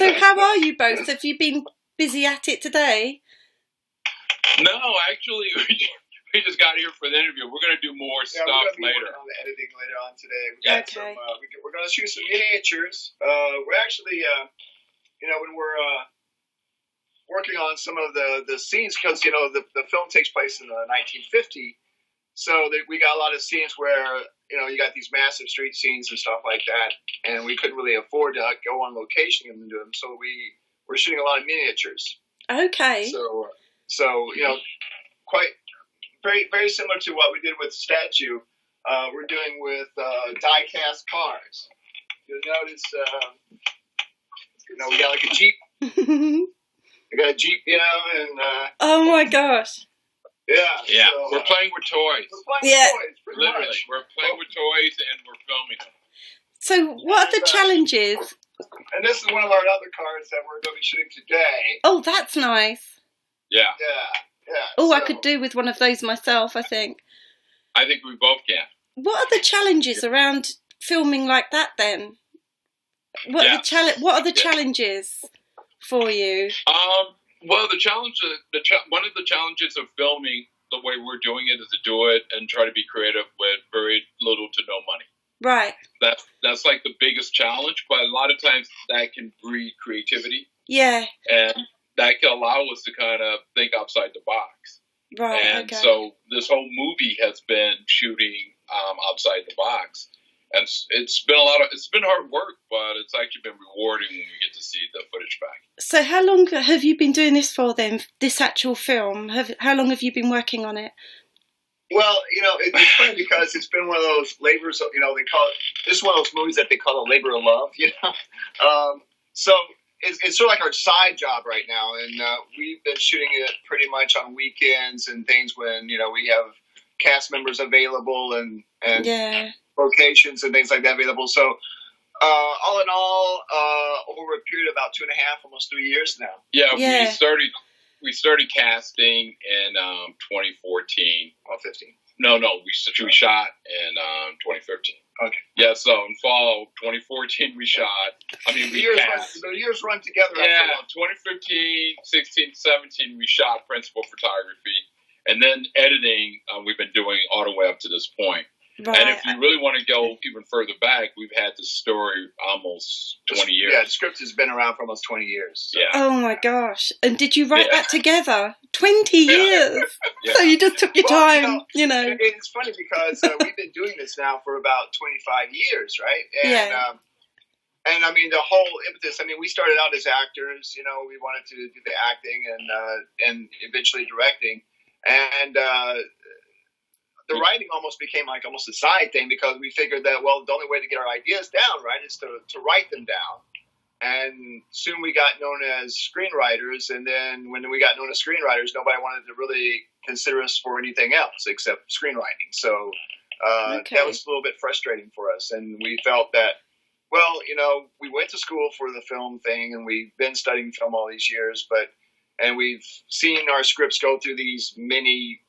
So how are you both? Have you been busy at it today? No, actually, we just got here for the interview. We're going to do more stuff later. On the editing later on today. We got some, we're going to shoot some miniatures. We're actually, when we're working on some of the scenes, because the film takes place in 1950, so we got a lot of scenes where you got these massive street scenes and stuff like that, and we couldn't really afford to go on location and do them, so we're shooting a lot of miniatures. Okay. So quite very very similar to what we did with Statue. We're doing with die cast cars. You'll notice, we got like a Jeep. We got a Jeep, and oh my gosh. Yeah. So, we're playing with toys. We're playing with toys, pretty Literally, much. we're playing with toys and we're filming them. So what are the challenges? And this is one of our other cars that we're going to be shooting today. Oh, that's nice. Yeah. Yeah. Oh, I could do with one of those myself, I think. I think we both can. What are the challenges around filming like that then? What are the challenges for you? Well, the challenge, one of the challenges of filming the way we're doing it is to do it and try to be creative with very little to no money. Right. That's like the biggest challenge, but a lot of times that can breed creativity. Yeah. And that can allow us to kind of think outside the box. Right. And okay. so this whole movie has been shooting outside the box. And it's been hard work, but it's actually been rewarding when we get to see the footage back. So how long have you been doing this for then, this actual film? How long have you been working on it? Well, it's funny because it's been one of those labors, they call it, this is one of those movies that they call a labor of love, So it's sort of like our side job right now. And we've been shooting it pretty much on weekends and things when, we have cast members available and locations and things like that available. So all in all, over a period of about 2.5, almost 3 years now. Yeah. We started casting in 2014. Oh, 15. No, we shot in 2015. Okay. Yeah, so in fall 2014 we shot. I mean, we cast. The years run together. Yeah, 2015, 16, 17 we shot principal photography. And then editing, we've been doing all the way up to this point. Right. And if you really want to go even further back, we've had this story almost 20 years. Yeah, the script has been around for almost 20 years. So. Yeah. Oh my gosh. And did you write that together? 20 years. Yeah. So you just took your time, It's funny because we've been doing this now for about 25 years, right? And, and I mean, the whole impetus, we started out as actors, we wanted to do the acting and eventually directing. And, the writing almost became like almost a side thing because we figured that, well, the only way to get our ideas down, right, is to write them down. And soon we got known as screenwriters. And then when we got known as screenwriters, nobody wanted to really consider us for anything else except screenwriting. So that was a little bit frustrating for us. And we felt that, well, we went to school for the film thing and we've been studying film all these years, and we've seen our scripts go through these many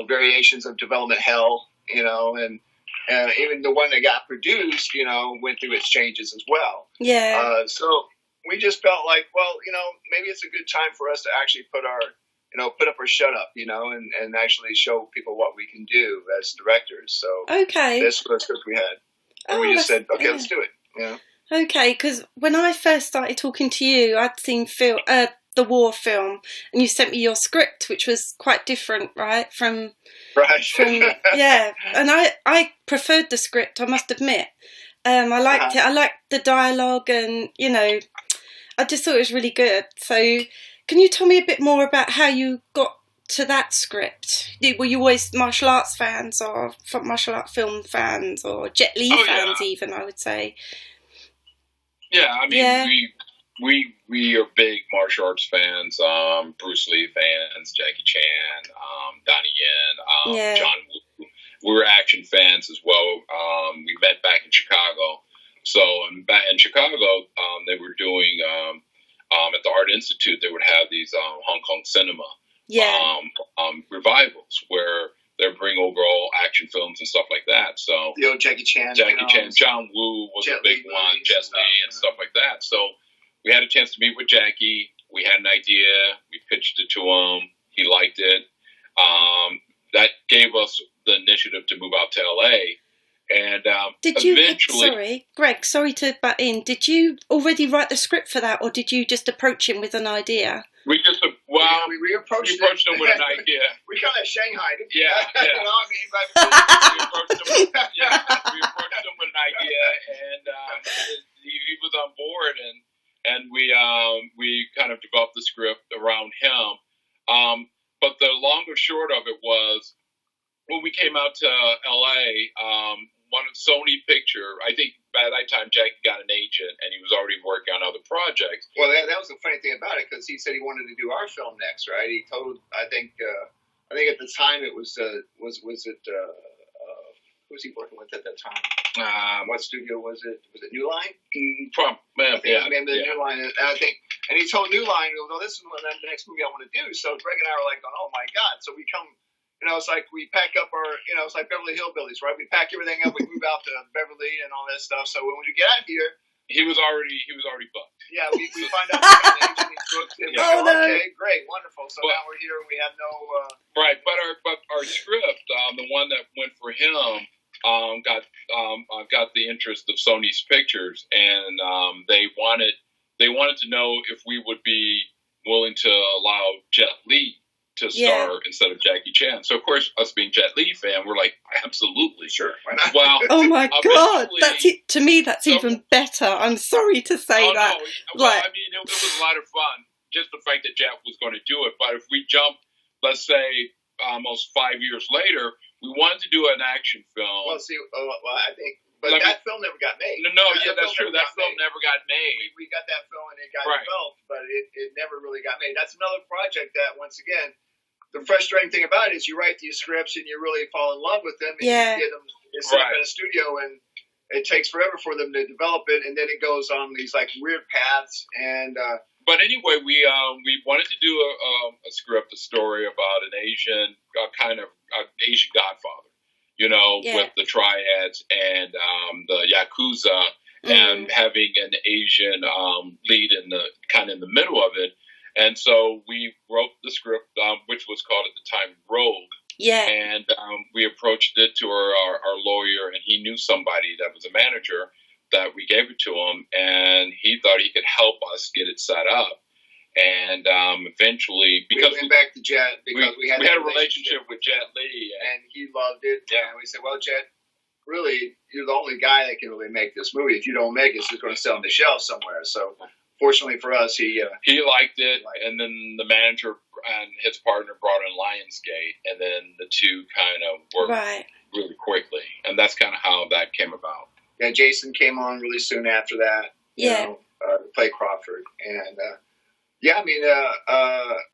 variations of development hell, and even the one that got produced, went through its changes as well. Yeah. So we just felt like, well, maybe it's a good time for us to actually put up or shut up, and actually show people what we can do as directors. So this was the script we had. And we just said, okay, let's do it. Yeah. Okay, because when I first started talking to you, I'd seen the WAR film, and you sent me your script, which was quite different, right? From yeah, and I preferred the script, I must admit. I liked it. I liked the dialogue, and I just thought it was really good. So, can you tell me a bit more about how you got to that script? Were you always martial arts fans, or martial art film fans, or Jet Li fans? Even I would say. Yeah, We are big martial arts fans, Bruce Lee fans, Jackie Chan, Donnie Yen, John Woo. We were action fans as well. We met back in Chicago. So back in Chicago, they were doing, at the Art Institute, they would have these Hong Kong cinema revivals where they bring over all action films and stuff like that. So Jackie Chan, John Woo was a big one, Jet Li and stuff like that. So we had a chance to meet with Jackie. We had an idea. We pitched it to him. He liked it. That gave us the initiative to move out to LA. And did you? Sorry, Greg. Sorry to butt in. Did you already write the script for that, or did you just approach him with an idea? We just we approached him with an idea. We kind of Shanghaied him. Yeah. You know, I mean, we approached him with an idea, and he was on board, and we kind of developed the script around him. But the long and short of it was, when we came out to LA, one of Sony Picture, I think by that time Jackie got an agent and he was already working on other projects. Well, that was the funny thing about it, because he said he wanted to do our film next, right? He told, I think at the time it was who was he working with at that time? What studio was it? Was it New Line? New Line. And I think, and he told New Line, "Well, this is the next movie I want to do." So Greg and I were like, "Oh my God!" So we come. You know, it's like we pack up our, it's like Beverly Hillbillies, right? We pack everything up, we move out to Beverly and all that stuff. So when we get out here, he was already booked. Yeah, we find out he's booked. And yeah. Okay, great, wonderful. So now we're here and we have no. Right, but our script, the one that went for him, got the interest of Sony's Pictures, and they wanted to know if we would be willing to allow Jet Li to star instead of Jackie Chan. So, of course, us being Jet Li fan, we're like, absolutely. Sure. Why not? Well, oh, my God. To me, that's even better. I'm sorry to say that. No. Well, I mean, it was a lot of fun. Just the fact that Jack was going to do it. But if we jump, let's say, almost 5 years later, we wanted to do an action film. Well, see, I think... But that film never got made. That's true. That film never got made. We got that film and it got developed, but it never really got made. That's another project that, once again, the frustrating thing about it is you write these scripts and you really fall in love with them, and you get them set up in a studio, and it takes forever for them to develop it, and then it goes on these like weird paths. And but anyway, we wanted to do a script, a story about an Asian Asian Godfather, with the triads and the Yakuza, and having an Asian lead in the middle of it. And so we wrote the script, which was called at the time Rogue. Yeah. And we approached it to our lawyer, and he knew somebody that was a manager, that we gave it to him, and he thought he could help us get it set up. And eventually, because we went back to Jet, because we had a relationship with Jet Li, and he loved it. Yeah. And we said, well, Jet, really, you're the only guy that can really make this movie. If you don't make it, it's just going to sell on the shelf somewhere. So fortunately for us, he liked it, and then the manager and his partner brought in Lionsgate, and then the two kind of worked really quickly, and that's kind of how that came about. Yeah, Jason came on really soon after that. To play Crawford, and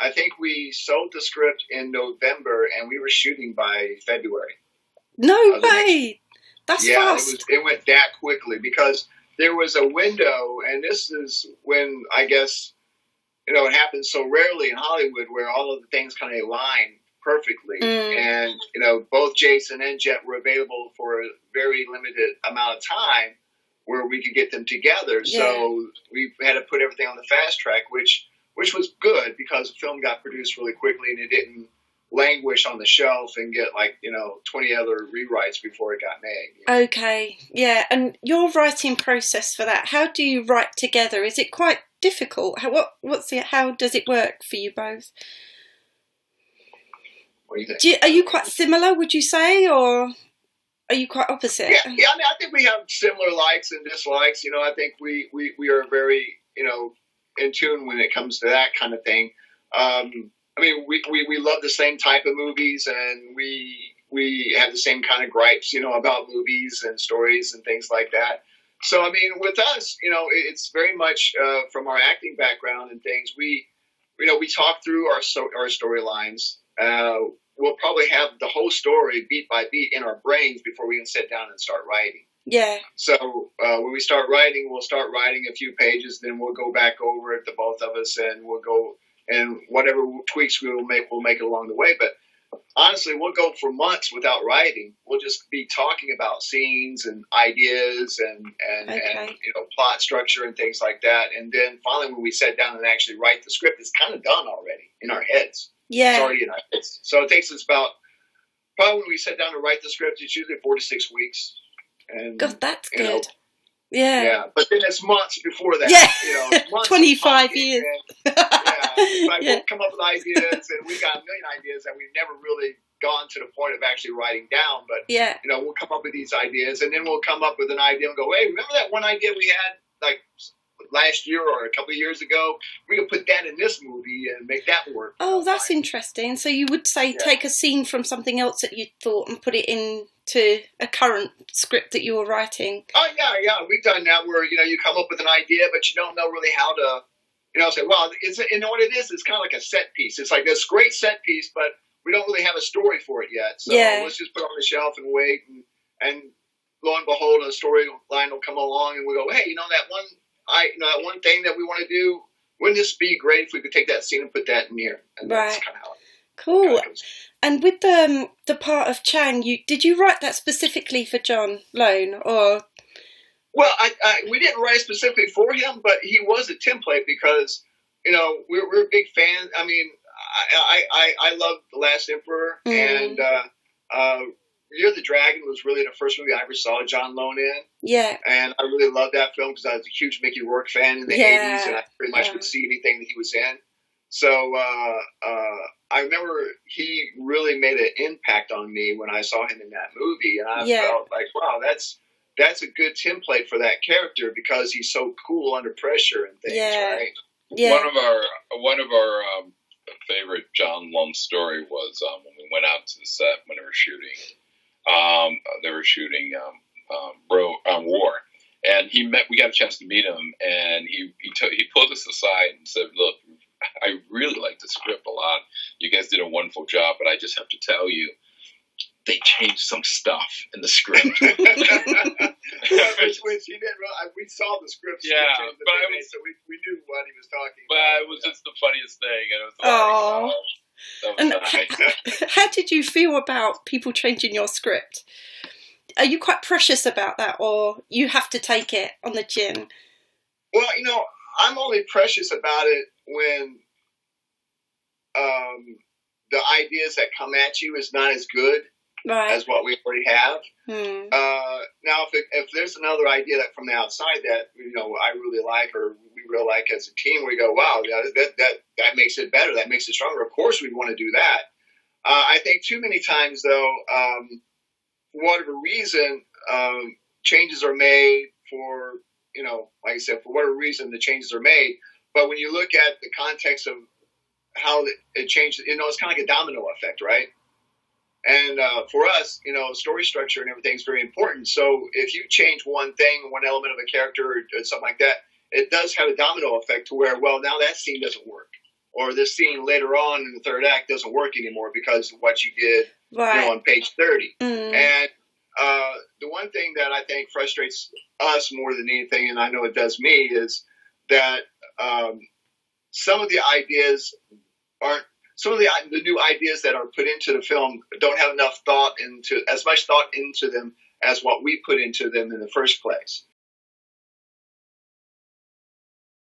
I think we sold the script in November, and we were shooting by February. No way! That's fast. It went that quickly because there was a window, and this is when I guess, it happens so rarely in Hollywood where all of the things kind of align perfectly. And, both Jason and Jet were available for a very limited amount of time where we could get them together. Yeah. So we had to put everything on the fast track, which was good because the film got produced really quickly and it didn't languish on the shelf and get 20 other rewrites before it got made. Okay, yeah. And your writing process for that, how do you write together? Is it quite difficult? How does it work for you both? What do you think? Are you quite similar, would you say, or are you quite opposite? Yeah. I think we have similar likes and dislikes. I think we are very, in tune when it comes to that kind of thing. We love the same type of movies, and we have the same kind of gripes, about movies and stories and things like that. So, with us, it's very much from our acting background and things. We talk through our storylines. We'll probably have the whole story beat by beat in our brains before we can sit down and start writing. Yeah. So when we start writing, we'll start writing a few pages, then we'll go back over it, the both of us, and we'll go and whatever tweaks we'll make it along the way. But honestly, we'll go for months without writing. We'll just be talking about scenes and ideas and plot structure and things like that. And then finally, when we sat down and actually write the script, it's kind of done already in our heads. Yeah. It's already in our heads. So it takes us probably when we sit down to write the script, it's usually 4 to 6 weeks. And, God, that's good. Yeah. But then it's months before that. Yeah. Months 25 years. We'll come up with ideas, and we got a million ideas that we've never really gone to the point of actually writing down. But we'll come up with these ideas, and then we'll come up with an idea and go, hey, remember that one idea we had like last year or a couple of years ago? We could put that in this movie and make that work. Oh, that's interesting. So you would say take a scene from something else that you thought and put it into a current script that you were writing. Oh, yeah. We've done that where, you come up with an idea, but you don't know really how to, say, well, what it is? It's kind of like a set piece. It's like this great set piece, but we don't really have a story for it yet. So let's just put it on the shelf and wait. And lo and behold, a storyline will come along and we'll go, hey, that one thing that we want to do, wouldn't this be great if we could take that scene and put that in here? And that's kind of how cool. And with the part of Chang, did you write that specifically for John Lone, or? Well, we didn't write specifically for him, but he was a template because we're big fans. I mean, I love The Last Emperor, and Year of the Dragon was really the first movie I ever saw John Lone in. Yeah. And I really loved that film because I was a huge Mickey Rourke fan in the 80s, and I pretty much would see anything that he was in. So I remember he really made an impact on me when I saw him in that movie, and I felt like, wow, that's a good template for that character because he's so cool under pressure and things, right? Yeah. One of our favorite John Lone story was when we went out to the set when they were shooting. They were shooting WAR, and we got a chance to meet him, and he pulled us aside and said, "Look, I really like the script a lot. You guys did a wonderful job, but I just have to tell you, they changed some stuff in the script." Which he didn't realize. We saw the script. So we knew what he was talking about. But it was just the funniest thing. And it was how did you feel about people changing your script? Are you quite precious about that, or you have to take it on the chin? Well, I'm only precious about it when the ideas that come at you is not as good as what we already have. Now, if there's another idea that from the outside that I really like or we really like as a team, we go, wow, that makes it better. That makes it stronger. Of course, we'd want to do that. I think too many times, though, for whatever reason, changes are made for, like I said, for whatever reason, the changes are made. But when you look at the context of how it changed, it's kind of like a domino effect, right? And for us, story structure and everything is very important. So if you change one thing, one element of a character or something like that, it does have a domino effect to where, well, now that scene doesn't work. Or this scene later on in the third act doesn't work anymore because of what you did on page 30. And the one thing that I think frustrates us more than anything, and I know it does me, is that some of the ideas aren't, some of the new ideas that are put into the film don't have as much thought into them as what we put into them in the first place.